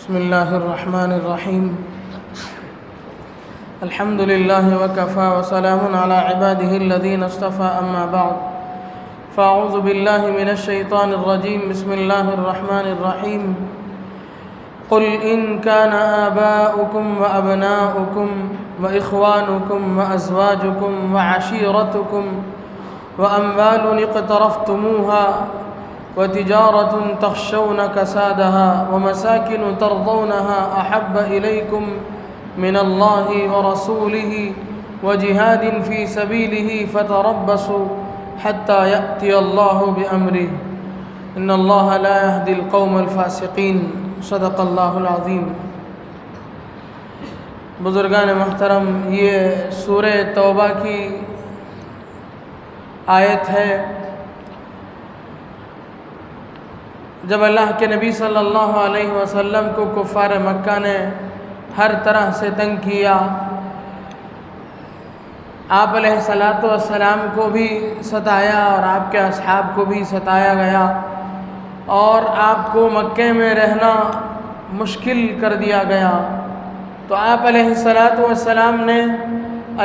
بسم الله الرحمن الرحيم. الحمد لله وكفى وسلام على عباده الذين اصطفى، أما بعد، فأعوذ بالله من الشيطان الرجيم. بسم الله الرحمن الرحيم. قل إن كان آباؤكم وأبناؤكم وإخوانكم وأزواجكم وعشيرتكم وأموال اقترفتموها وتجارة تخشون كسادها ومساكن ترضونها أحب إليكم من الله ورسوله وجهاد في سبيله فتربصوا حتى يأتي الله بأمره إن الله لا يهدي القوم الفاسقين. صدق اللہ العظیم. بزرگان محترم، یہ سورہ توبہ کی آیت ہے. جب اللہ کے نبی صلی اللہ علیہ وسلم کو کفار مکہ نے ہر طرح سے تنگ کیا، آپ علیہ الصلاۃ والسلام کو بھی ستایا اور آپ کے اصحاب کو بھی ستایا گیا اور آپ کو مکے میں رہنا مشکل کر دیا گیا، تو آپ علیہ الصلاۃ والسلام نے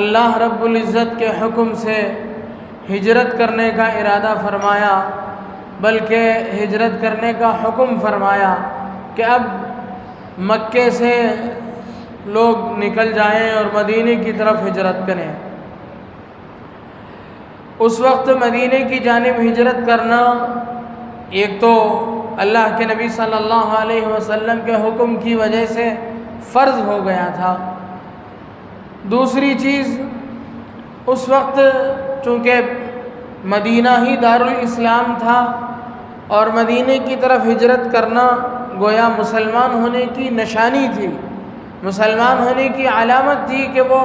اللہ رب العزت کے حکم سے ہجرت کرنے کا ارادہ فرمایا، بلکہ ہجرت کرنے کا حکم فرمایا کہ اب مکے سے لوگ نکل جائیں اور مدینے کی طرف ہجرت کریں. اس وقت مدینے کی جانب ہجرت کرنا ایک تو اللہ کے نبی صلی اللہ علیہ وسلم کے حکم کی وجہ سے فرض ہو گیا تھا. دوسری چیز، اس وقت چونکہ مدینہ ہی دارالاسلام تھا اور مدینے کی طرف ہجرت کرنا گویا مسلمان ہونے کی نشانی تھی، مسلمان ہونے کی علامت تھی کہ وہ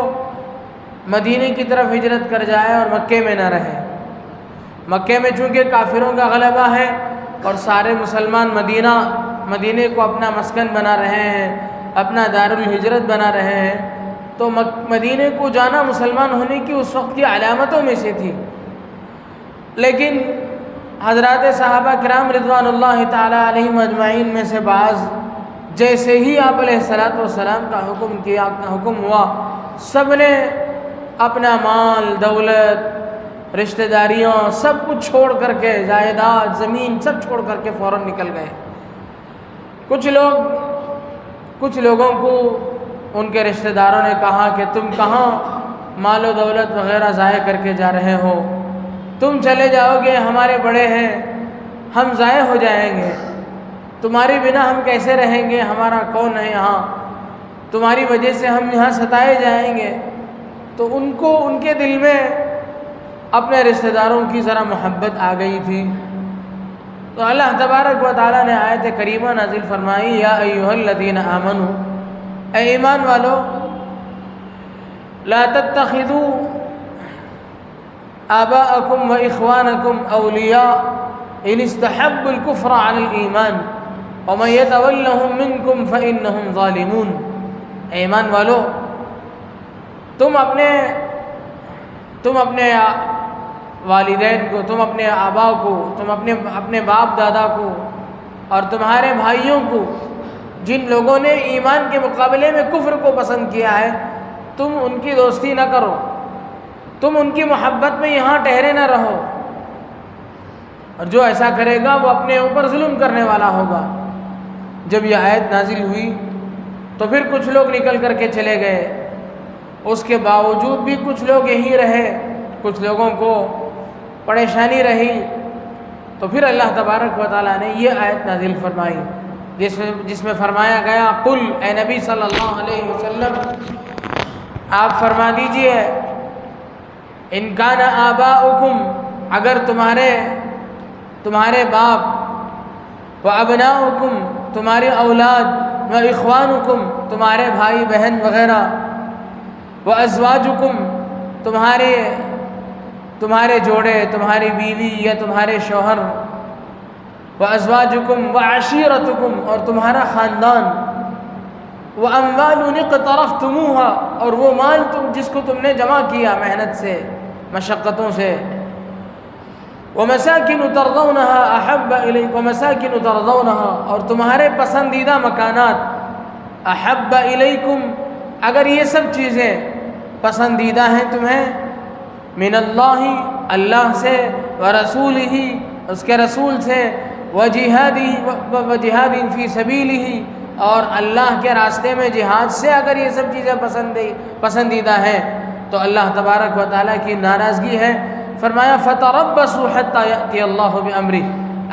مدینے کی طرف ہجرت کر جائے اور مکے میں نہ رہے. مکے میں چونکہ کافروں کا غلبہ ہے اور سارے مسلمان مدینے کو اپنا مسکن بنا رہے ہیں، اپنا دارالہجرت بنا رہے ہیں، تو مدینے کو جانا مسلمان ہونے کی اس وقت کی علامتوں میں سے تھی. لیکن حضرات صحابہ کرام رضوان اللہ تعالی علیہم اجمعین میں سے بعض جیسے ہی آپ علیہ الصلاۃ والسلام کا حکم ہوا، سب نے اپنا مال، دولت، رشتہ داریاں سب کچھ چھوڑ کر کے، جائیداد، زمین سب چھوڑ کر کے فوراً نکل گئے. کچھ لوگوں کو ان کے رشتہ داروں نے کہا کہ تم کہاں مال و دولت وغیرہ ضائع کر کے جا رہے ہو، تم چلے جاؤ گے، ہمارے بڑے ہیں، ہم ضائع ہو جائیں گے، تمہاری بنا ہم کیسے رہیں گے، ہمارا کون ہے یہاں، تمہاری وجہ سے ہم یہاں ستائے جائیں گے. تو ان کے دل میں اپنے رشتہ داروں کی ذرا محبت آ گئی تھی. تو اللہ تبارک و تعالیٰ نے آیت کریمہ نازل فرمائی، یا ایھا الذین آمنوا، اے ایمان والو، لا تتخذوا آباءکم و اخوانکم اولیاء ان استحبوا الکفر علی الایمان ومن یتولہم منکم فانہم ظالمون. اے ایمان والو، تم اپنے والدین کو، تم اپنے آبا کو، تم اپنے باپ دادا کو اور تمہارے بھائیوں کو، جن لوگوں نے ایمان کے مقابلے میں کفر کو پسند کیا ہے، تم ان کی دوستی نہ کرو، تم ان کی محبت میں یہاں ٹھہرے نہ رہو، اور جو ایسا کرے گا وہ اپنے اوپر ظلم کرنے والا ہوگا. جب یہ آیت نازل ہوئی تو پھر کچھ لوگ نکل کر کے چلے گئے. اس کے باوجود بھی کچھ لوگ یہیں رہے، کچھ لوگوں کو پریشانی رہی. تو پھر اللہ تبارک و تعالیٰ نے یہ آیت نازل فرمائی جس میں فرمایا گیا، قل، اے نبی صلی اللہ علیہ وسلم، آپ فرما دیجئے، ان کان آباؤکم، اگر تمہارے باپ، و ابناؤکم، تمہاری اولاد، و اخوانکم، تمہارے بھائی بہن وغیرہ، و ازواجکم، تمہارے جوڑے، تمہاری بیوی یا تمہارے شوہر، و ازواجکم و عشیرتکم، اور تمہارا خاندان، و اموال اقترفتموها، اور وہ مال جس کو تم نے جمع کیا محنت سے، مشقتوں سے، وَمَسَاكِنُ تَرْضَوْنَهَا أَحَبَّ إِلَيْكُمْ وَمَسَاكِنُ تَرْضَوْنَهَا، اور تمہارے پسندیدہ مکانات احب الیکم، اگر یہ سب چیزیں پسندیدہ ہیں تمہیں، من اللہ، اللہ سے، ورسولہ، اس کے رسول سے، وجہاد فی سبیلہ، اور اللہ کے راستے میں جہاد سے، اگر یہ سب چیزیں پسندیدہ ہیں تو اللہ تبارک و تعالیٰ کی ناراضگی ہے۔ فرمایا فتربصوا حتی یأتی اللہ بامرہ،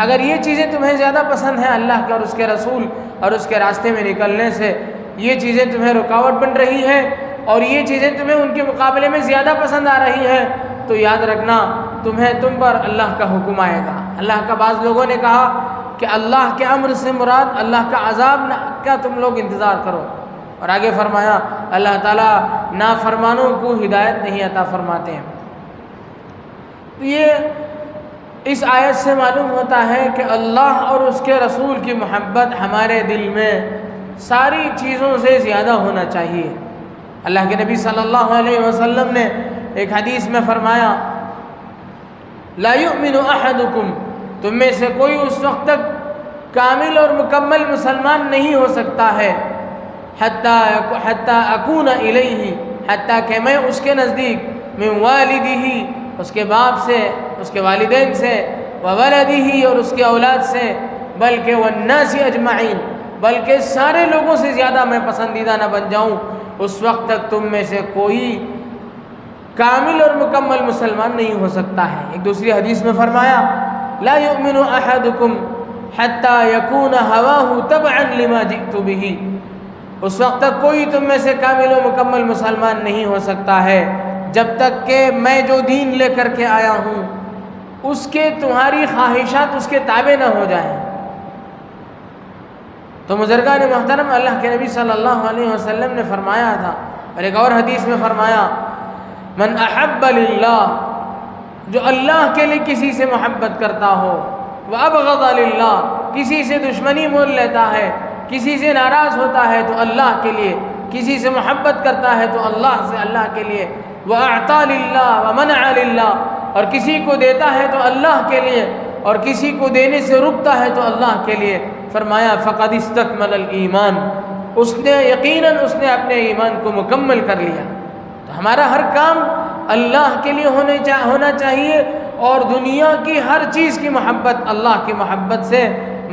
اگر یہ چیزیں تمہیں زیادہ پسند ہیں اللہ کے اور اس کے رسول اور اس کے راستے میں نکلنے سے، یہ چیزیں تمہیں رکاوٹ بن رہی ہیں اور یہ چیزیں تمہیں ان کے مقابلے میں زیادہ پسند آ رہی ہیں، تو یاد رکھنا تم پر اللہ کا حکم آئے گا۔ اللہ کا بعض لوگوں نے کہا کہ اللہ کے امر سے مراد اللہ کا عذاب کا تم لوگ انتظار کرو، اور آگے فرمایا اللہ تعالیٰ نافرمانوں کو ہدایت نہیں عطا فرماتے ہیں۔ یہ اس آیت سے معلوم ہوتا ہے کہ اللہ اور اس کے رسول کی محبت ہمارے دل میں ساری چیزوں سے زیادہ ہونا چاہیے۔ اللہ کے نبی صلی اللہ علیہ وسلم نے ایک حدیث میں فرمایا لا یؤمن احدکم، تم میں سے کوئی اس وقت تک کامل اور مکمل مسلمان نہیں ہو سکتا ہے حتی اکون الیہ، حتیٰ کہ میں اس کے نزدیک، من والدہ، اس کے باپ سے، اس کے والدین سے، وولدہ، اور اس کے اولاد سے، بلکہ والناس اجمعین، بلکہ سارے لوگوں سے زیادہ میں پسندیدہ نہ بن جاؤں، اس وقت تک تم میں سے کوئی کامل اور مکمل مسلمان نہیں ہو سکتا ہے۔ ایک دوسری حدیث میں فرمایا لا یؤمن احدکم حتی یکون ہواہ تبعا لما جئت بہ، اس وقت تک کوئی تم میں سے کامل و مکمل مسلمان نہیں ہو سکتا ہے جب تک کہ میں جو دین لے کر کے آیا ہوں اس کے تمہاری خواہشات اس کے تابع نہ ہو جائیں۔ تو بزرگان محترم، اللہ کے نبی صلی اللہ علیہ وسلم نے فرمایا تھا، اور ایک اور حدیث میں فرمایا من احب للہ، جو اللہ کے لیے کسی سے محبت کرتا ہو، وابغض للہ، کسی سے دشمنی مول لیتا ہے، کسی سے ناراض ہوتا ہے تو اللہ کے لیے، کسی سے محبت کرتا ہے تو اللہ سے، اللہ کے لیے، وَأَعْطَى لِلَّهِ وَمَنَعَ لِلَّهِ، اور کسی کو دیتا ہے تو اللہ کے لیے اور کسی کو دینے سے رکتا ہے تو اللہ کے لیے، فرمایا فَقَدْ اسْتَكْمَلَ الْإِيمَانِ، اس نے یقیناً اس نے اپنے ایمان کو مکمل کر لیا۔ تو ہمارا ہر کام اللہ کے لیے ہونا چاہیے، اور دنیا کی ہر چیز کی محبت اللہ کی محبت سے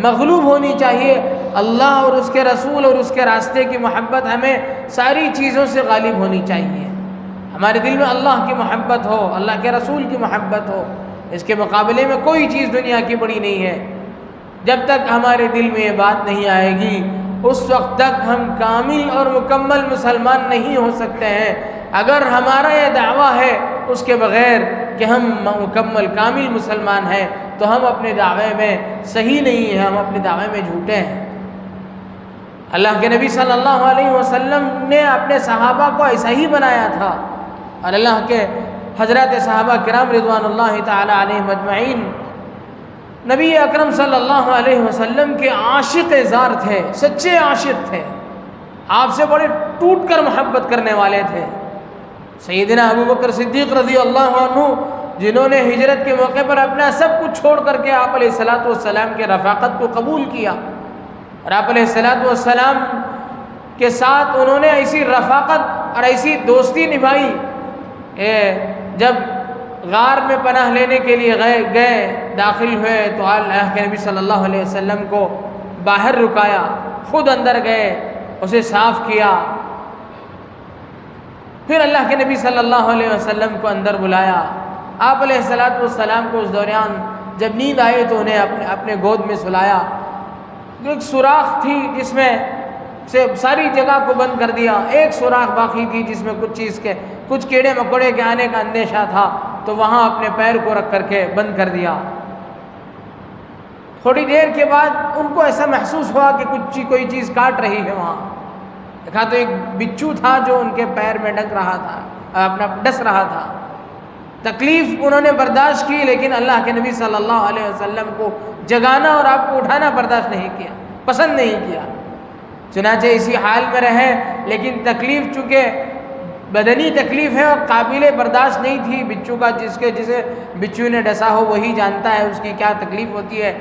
مغلوب ہونی چاہیے۔ اللہ اور اس کے رسول اور اس کے راستے کی محبت ہمیں ساری چیزوں سے غالب ہونی چاہیے۔ ہمارے دل میں اللہ کی محبت ہو، اللہ کے رسول کی محبت ہو، اس کے مقابلے میں کوئی چیز دنیا کی بڑی نہیں ہے۔ جب تک ہمارے دل میں یہ بات نہیں آئے گی اس وقت تک ہم کامل اور مکمل مسلمان نہیں ہو سکتے ہیں۔ اگر ہمارا یہ دعویٰ ہے اس کے بغیر کہ ہم مکمل کامل مسلمان ہیں تو ہم اپنے دعوے میں صحیح نہیں ہیں، ہم اپنے دعوے میں جھوٹے ہیں۔ اللہ کے نبی صلی اللہ علیہ وسلم نے اپنے صحابہ کو ایسا ہی بنایا تھا، اور اللہ کے حضرات صحابہ کرام رضوان اللہ تعالی علیہم اجمعین نبی اکرم صلی اللہ علیہ وسلم کے عاشق زار تھے، سچے عاشق تھے، آپ سے بڑے ٹوٹ کر محبت کرنے والے تھے۔ سیدنا ابو بکر صدیق رضی اللہ عنہ، جنہوں نے ہجرت کے موقع پر اپنا سب کچھ چھوڑ کر کے آپ علیہ الصلوۃ والسلام کے رفاقت کو قبول کیا، اور آپ علیہ الصلوۃ والسلام کے ساتھ انہوں نے ایسی رفاقت اور ایسی دوستی نبھائی، جب غار میں پناہ لینے کے لیے گئے داخل ہوئے تو اللہ کے نبی صلی اللہ علیہ وسلم کو باہر رکایا، خود اندر گئے، اسے صاف کیا، پھر اللہ کے نبی صلی اللہ علیہ وسلم کو اندر بلایا۔ آپ علیہ الصلوۃ والسلام کو اس دوران جب نیند آئی تو انہیں اپنے گود میں سلایا۔ ایک سوراخ تھی جس میں سے ساری جگہ کو بند کر دیا، ایک سوراخ باقی تھی جس میں کچھ کیڑے مکوڑے کے آنے کا اندیشہ تھا، تو وہاں اپنے پیر کو رکھ کر کے بند کر دیا۔ تھوڑی دیر کے بعد ان کو ایسا محسوس ہوا کہ کوئی چیز کاٹ رہی ہے وہاں۔ دیکھا تو ایک بچھو تھا جو ان کے پیر میں ڈس رہا تھا۔ تکلیف انہوں نے برداشت کی، لیکن اللہ کے نبی صلی اللہ علیہ وسلم کو جگانا اور آپ کو اٹھانا برداشت نہیں کیا، پسند نہیں کیا۔ چنانچہ اسی حال میں رہے، لیکن تکلیف چونکہ بدنی تکلیف ہے اور قابل برداشت نہیں تھی، بچھو کا جسے بچھو نے ڈسا ہو وہی جانتا ہے اس کی کیا تکلیف ہوتی ہے،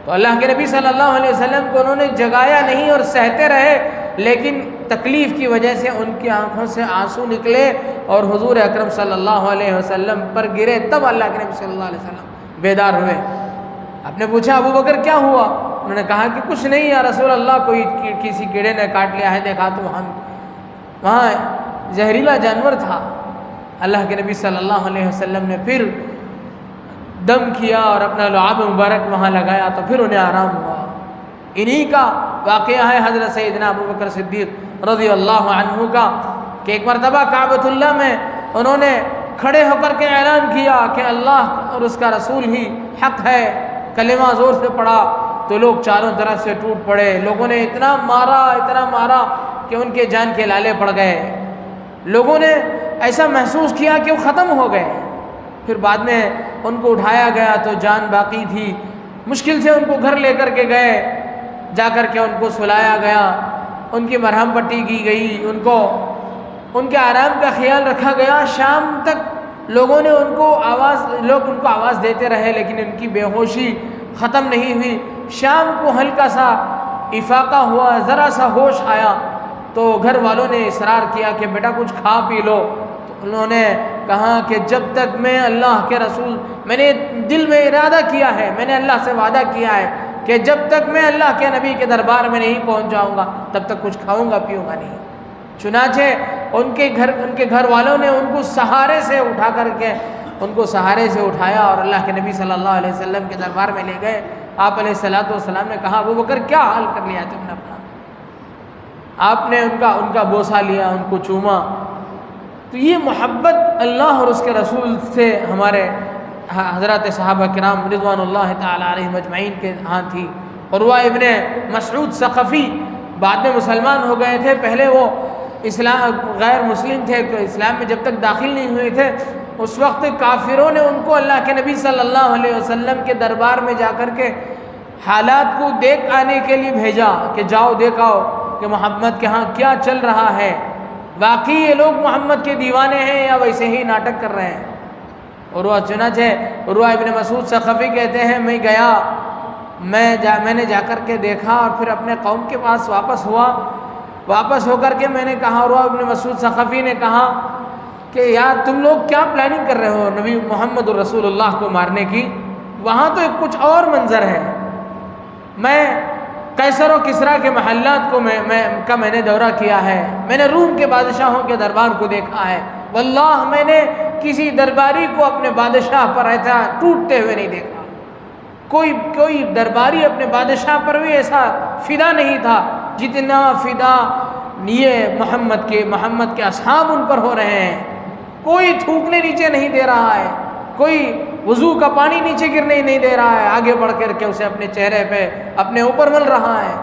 تو اللہ کے نبی صلی اللہ علیہ وسلم کو انہوں نے جگایا نہیں اور سہتے رہے لیکن تکلیف کی وجہ سے ان کی آنکھوں سے آنسو نکلے اور حضور اکرم صلی اللہ علیہ وسلم پر گرے، تب اللہ کے نبی صلی اللہ علیہ وسلم بیدار ہوئے۔ آپ نے پوچھا ابو بکر کیا ہوا؟ انہوں نے کہا کہ کچھ نہیں یا رسول اللہ، کوئی کسی کیڑے نے کاٹ لیا ہے، دیکھا تو وہاں زہریلا جانور تھا۔ اللہ کے نبی صلی اللہ علیہ وسلم نے پھر دم کیا اور اپنا لعاب مبارک وہاں لگایا تو پھر انہیں آرام ہوا۔ انہی کا واقعہ ہے حضرت سیدنا ابو بکر صدیق رضی اللہ عنہ کا کہ ایک مرتبہ کعبۃ اللہ میں انہوں نے کھڑے ہو کر کے اعلان کیا کہ اللہ اور اس کا رسول ہی حق ہے، کلمہ زور سے پڑھا تو لوگ چاروں طرف سے ٹوٹ پڑے، لوگوں نے اتنا مارا کہ ان کے جان کے لالے پڑ گئے، لوگوں نے ایسا محسوس کیا کہ وہ ختم ہو گئے۔ پھر بعد میں ان کو اٹھایا گیا تو جان باقی تھی، مشکل سے ان کو گھر لے کر کے گئے، جا کر کے ان کو سلایا گیا، ان کی مرہم پٹی کی گئی، ان کے آرام کا خیال رکھا گیا۔ شام تک لوگوں نے ان کو آواز دیتے رہے لیکن ان کی بے ہوشی ختم نہیں ہوئی۔ شام کو ہلکا سا افاقہ ہوا، ذرا سا ہوش آیا تو گھر والوں نے اصرار کیا کہ بیٹا کچھ کھا پی لو، تو انہوں نے کہا کہ جب تک میں اللہ کے رسول، میں نے دل میں ارادہ کیا ہے، میں نے اللہ سے وعدہ کیا ہے کہ جب تک میں اللہ کے نبی کے دربار میں نہیں پہنچ جاؤں گا تب تک کچھ کھاؤں گا پیوں گا نہیں۔ چنانچہ ان کے گھر والوں نے ان کو سہارے سے اٹھا کر کے ان کو سہارے سے اٹھایا اور اللہ کے نبی صلی اللہ علیہ وسلم کے دربار میں لے گئے۔ آپ علیہ الصلوۃ والسلام نے کہا ابو بکر کیا حال کر لیا تم نے اپنا؟ آپ نے ان کا بوسہ لیا، ان کو چوما۔ تو یہ محبت اللہ اور اس کے رسول سے ہمارے حضرات صحابہ کرام رضوان اللہ تعالی علیہم اجمعین کے ہاں تھی۔ عروہ ابن مسعود ثقفی بعد میں مسلمان ہو گئے تھے، پہلے وہ غیر مسلم تھے، تو اسلام میں جب تک داخل نہیں ہوئے تھے اس وقت کافروں نے ان کو اللہ کے نبی صلی اللہ علیہ وسلم کے دربار میں جا کر کے حالات کو دیکھ آنے کے لیے بھیجا کہ جاؤ دیکھاؤ کہ محمد کے ہاں کیا چل رہا ہے، واقعی یہ لوگ محمد کے دیوانے ہیں یا ویسے ہی ناٹک کر رہے ہیں۔ عروہ ابن مسعود ثقفی کہتے ہیں میں گیا، میں نے جا کر کے دیکھا اور پھر اپنے قوم کے پاس واپس ہو کر کے میں نے کہا، عروہ ابن مسعود ثقفی نے کہا کہ یار تم لوگ کیا پلاننگ کر رہے ہو نبی محمد رسول اللہ کو مارنے کی؟ وہاں تو کچھ اور منظر ہے۔ میں قیصر و کسریٰ کے محلات کو میں نے دورہ کیا ہے، میں نے روم کے بادشاہوں کے دربار کو دیکھا ہے، واللہ میں نے کسی درباری کو اپنے بادشاہ پر ایسا ٹوٹتے ہوئے نہیں دیکھا، کوئی درباری اپنے بادشاہ پر بھی ایسا فدا نہیں تھا جتنا فدا یہ محمد کے اصحاب ان پر ہو رہے ہیں۔ کوئی تھوکنے نیچے نہیں دے رہا ہے، کوئی وضو کا پانی نیچے گرنے نہیں دے رہا ہے، آگے بڑھ کر کے اسے اپنے چہرے پہ اپنے اوپر مل رہا ہے۔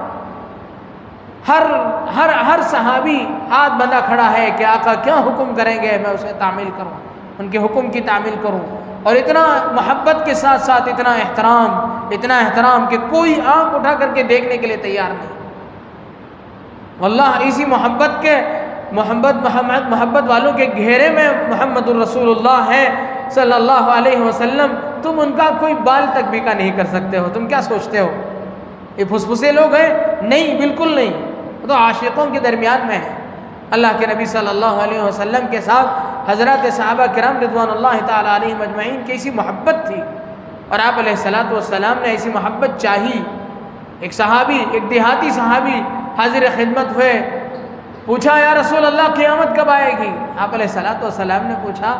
ہر صحابی ہاتھ بندھا کھڑا ہے کہ آقا کیا حکم کریں گے میں اسے تعمیل کروں، ان کے حکم کی تعمیل کروں، اور اتنا محبت کے ساتھ ساتھ اتنا احترام کہ کوئی آنکھ اٹھا کر کے دیکھنے کے لیے تیار نہیں۔ واللہ اسی محبت والوں کے گھیرے میں محمد الرسول اللہ ہے صلی اللہ علیہ وسلم، تم ان کا کوئی بال تک بھی کا نہیں کر سکتے ہو۔ تم کیا سوچتے ہو یہ پھسپھسے لوگ ہیں؟ نہیں، بالکل نہیں، وہ تو عاشقوں کے درمیان میں ہے۔ اللہ کے نبی صلی اللہ علیہ وسلم کے ساتھ حضرات صحابہ کرام رضوان اللہ تعالی علیہم اجمعین کی ایسی محبت تھی، اور آپ علیہ الصلوۃ والسلام نے ایسی محبت چاہی۔ ایک دیہاتی صحابی حاضر خدمت ہوئے، پوچھا یا رسول اللہ قیامت کب آئے گی؟ آپ علیہ الصلوۃ والسلام نے پوچھا،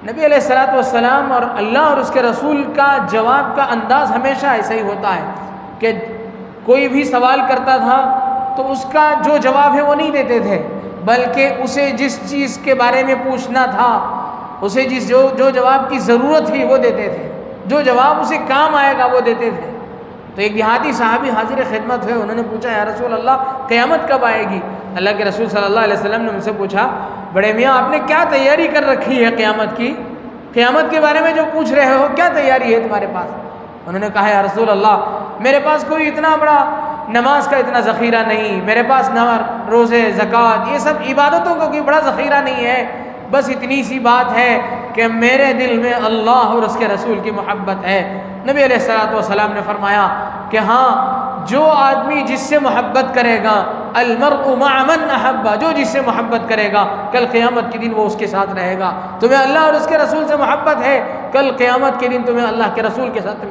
نبی علیہ الصلوۃ والسلام اور اللہ اور اس کے رسول کا جواب کا انداز ہمیشہ ایسا ہی ہوتا ہے کہ کوئی بھی سوال کرتا تھا تو اس کا جو جواب ہے وہ نہیں دیتے تھے، بلکہ اسے جس چیز کے بارے میں پوچھنا تھا، اسے جو جواب کی ضرورت تھی وہ دیتے تھے، جو جواب اسے کام آئے گا وہ دیتے تھے۔ تو ایک دیہاتی صحابی حاضر خدمت ہوئے، انہوں نے پوچھا یا رسول اللہ قیامت کب آئے گی؟ اللہ کے رسول صلی اللہ علیہ وسلم نے ان سے پوچھا، بڑے میاں آپ نے کیا تیاری کر رکھی ہے قیامت کی؟ قیامت کے بارے میں جو پوچھ رہے ہو کیا تیاری ہے تمہارے پاس؟ انہوں نے کہا یا رسول اللہ میرے پاس کوئی اتنا بڑا نماز کا اتنا ذخیرہ نہیں، میرے پاس روزے زکوٰۃ یہ سب عبادتوں کا کوئی بڑا ذخیرہ نہیں ہے، بس اتنی سی بات ہے کہ میرے دل میں اللہ اور اس کے رسول کی محبت ہے، نبی علیہ الصلوۃ والسلام نے فرمایا کہ ہاں جو آدمی جس سے محبت کرے گا، المرء مع من احب، جو جس سے محبت کرے گا کل قیامت کے دن وہ اس کے ساتھ رہے گا۔ تمہیں اللہ اور اس کے رسول سے محبت ہے، کل قیامت کے دن تمہیں اللہ کے رسول کے ساتھ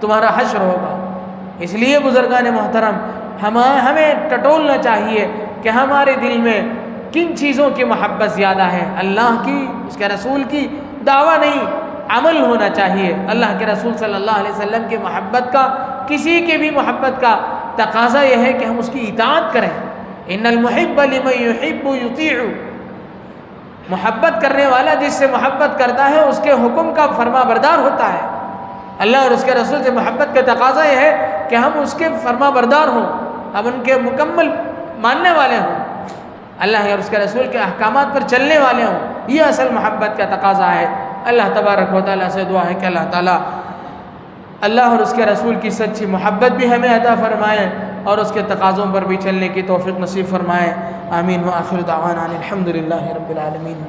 تمہارا حشر ہوگا۔ اس لیے بزرگان محترم ہمیں ٹٹولنا چاہیے کہ ہمارے دل میں کن چیزوں کی محبت زیادہ ہے، اللہ کی، اس کے رسول کی، دعویٰ نہیں، عمل ہونا چاہیے۔ اللہ کے رسول صلی اللہ علیہ وسلم کی محبت کا، کسی کے بھی محبت کا تقاضا یہ ہے کہ ہم اس کی اطاعت کریں۔ ان المحب لمن يحب يطيع، محبت کرنے والا جس سے محبت کرتا ہے اس کے حکم کا فرما بردار ہوتا ہے۔ اللہ اور اس کے رسول سے محبت کا تقاضا یہ ہے کہ ہم اس کے فرما بردار ہوں، ہم ان کے مکمل ماننے والے ہوں، اللہ اور اس کے رسول کے احکامات پر چلنے والے ہوں۔ یہ اصل محبت کا تقاضا ہے۔ اللہ تبارک و تعالیٰ سے دعا ہے کہ اللہ تعالیٰ اللہ اور اس کے رسول کی سچی محبت بھی ہمیں عطا فرمائے اور اس کے تقاضوں پر بھی چلنے کی توفیق نصیب فرمائے۔ آمین۔ وآخر دعوانا الحمد للہ رب العالمین۔